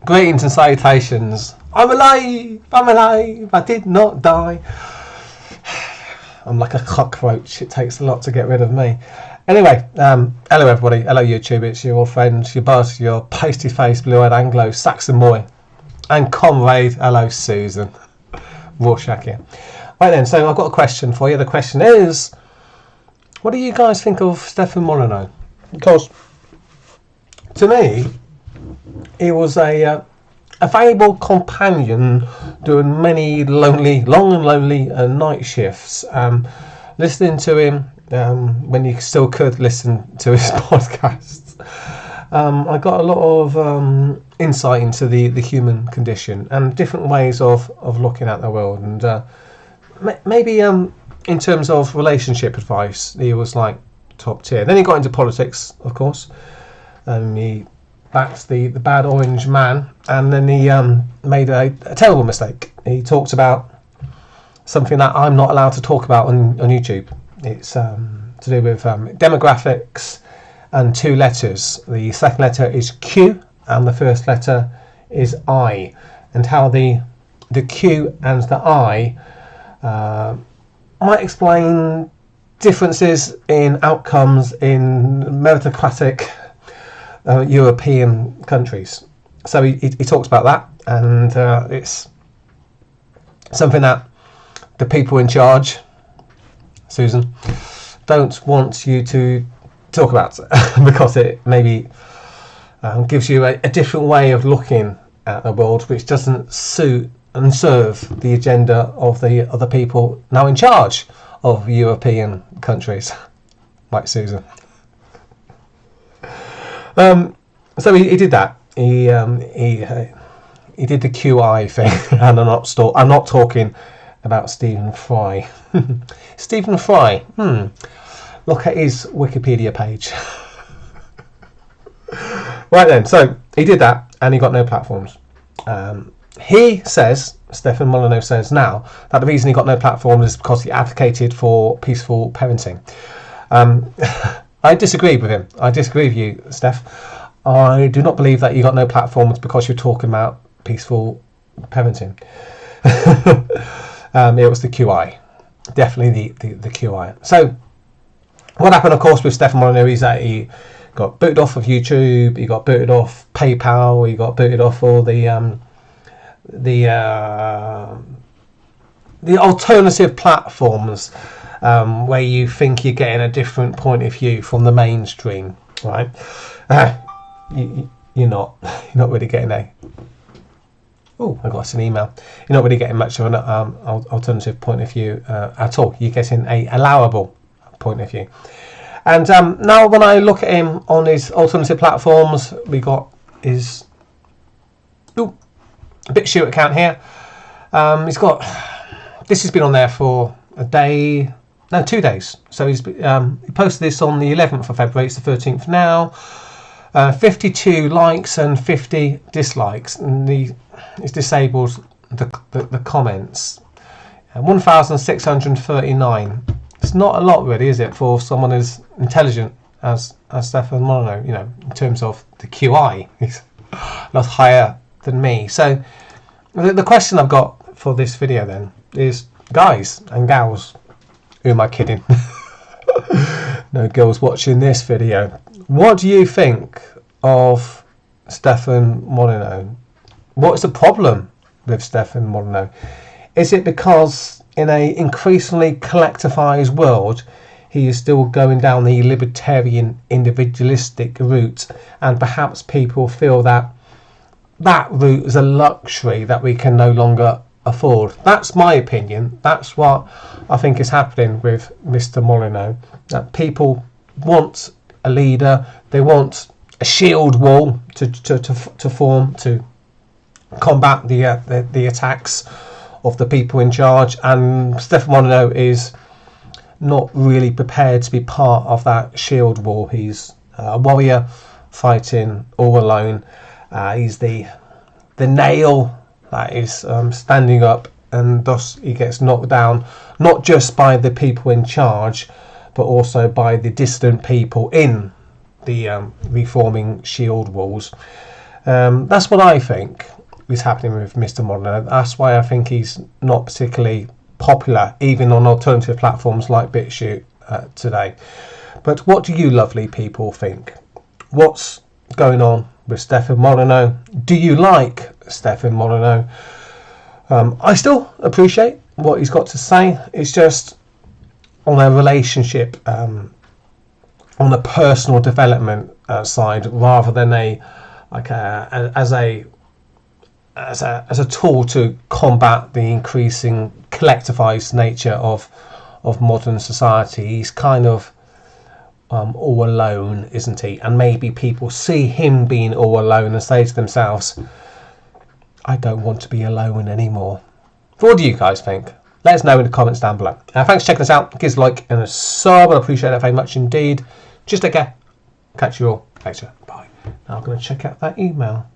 Greetings and salutations. I'm alive, I did not die. I'm like a cockroach, it takes a lot to get rid of me. Anyway, hello everybody, hello YouTube, it's your old friend, your boss, your pasty-faced blue-eyed Anglo-Saxon boy, and comrade, hello Susan. Rorschach here. Right then, so I've got a question for you. The question is, what do you guys think of Stefan Molyneux? Because to me, he was a valuable companion doing many long and lonely night shifts. Listening to him when you still could listen to his podcasts, I got a lot of insight into the human condition and different ways of looking at the world, and maybe in terms of relationship advice, he was like top tier. Then he got into politics, of course. He backed the bad orange man, and then he made a terrible mistake. He talked about something that I'm not allowed to talk about on YouTube. It's to do with demographics and two letters. The second letter is Q and the first letter is I, and how the Q and the I might explain differences in outcomes in meritocratic European countries. So he talks about that, and it's something that the people in charge, Susan, don't want you to talk about because it maybe gives you a different way of looking at the world, which doesn't suit and serve the agenda of the other people now in charge of European countries, like Susan. So he did that. He did the QI thing, and I'm not talking about Stephen Fry. Stephen Fry. Look at his Wikipedia page. Right then, so he did that, and he got no platforms. He says, Stefan Molyneux says now, that the reason he got no platforms is because he advocated for peaceful parenting. I disagree with him. I disagree with you, Steph. I do not believe that you got no platforms because you're talking about peaceful parenting. It was the QI. Definitely the QI. So, what happened, of course, with Stefan Molyneux is that he got booted off of YouTube, he got booted off PayPal, he got booted off all the alternative platforms where you think you're getting a different point of view from the mainstream, right? You're not really getting a. Oh, I got an email. You're not really getting much of an alternative point of view at all. You're getting a allowable point of view. And now when I look at him on his alternative platforms, we got his BitChute account here. He's got, this has been on there for 2 days. So he posted this on the 11th of February. It's the 13th now. 52 likes and 50 dislikes, and it's disabled the comments. 1,639. It's not a lot, really, is it, for someone as intelligent as Stefan Molyneux? You know, in terms of the QI, he's a lot higher than me. So the question I've got for this video then is, guys and gals, who am I kidding? No girls watching this video. What do you think of Stefan Molyneux? What's the problem with Stefan Molyneux? Is it because in a increasingly collectivised world he is still going down the libertarian individualistic route, and perhaps people feel that route is a luxury that we can no longer afford? That's my opinion. That's what I think is happening with Mr. Molyneux. That people want a leader, they want a shield wall to form to combat the attacks of the people in charge, and Stefan Molyneux is not really prepared to be part of that shield wall. He's a warrior fighting all alone. He's the nail that is standing up, and thus he gets knocked down not just by the people in charge, but also by the dissident people in the reforming shield walls. That's what I think is happening with Mr. Molyneux. That's why I think he's not particularly popular, even on alternative platforms like BitChute today. But what do you lovely people think? What's going on with Stefan Molyneux? Do you like Stefan Molyneux? I still appreciate what he's got to say. It's just on a relationship, on a personal development side, rather than as a tool to combat the increasing collectivized nature of modern society. He's kind of all alone, isn't he? And maybe people see him being all alone and say to themselves, I don't want to be alone anymore. What do you guys think? Let us know in the comments down below. Thanks for checking us out. Give us a like and a sub. I appreciate that very much indeed. Just take care. Catch you all later. Bye. Now I'm going to check out that email.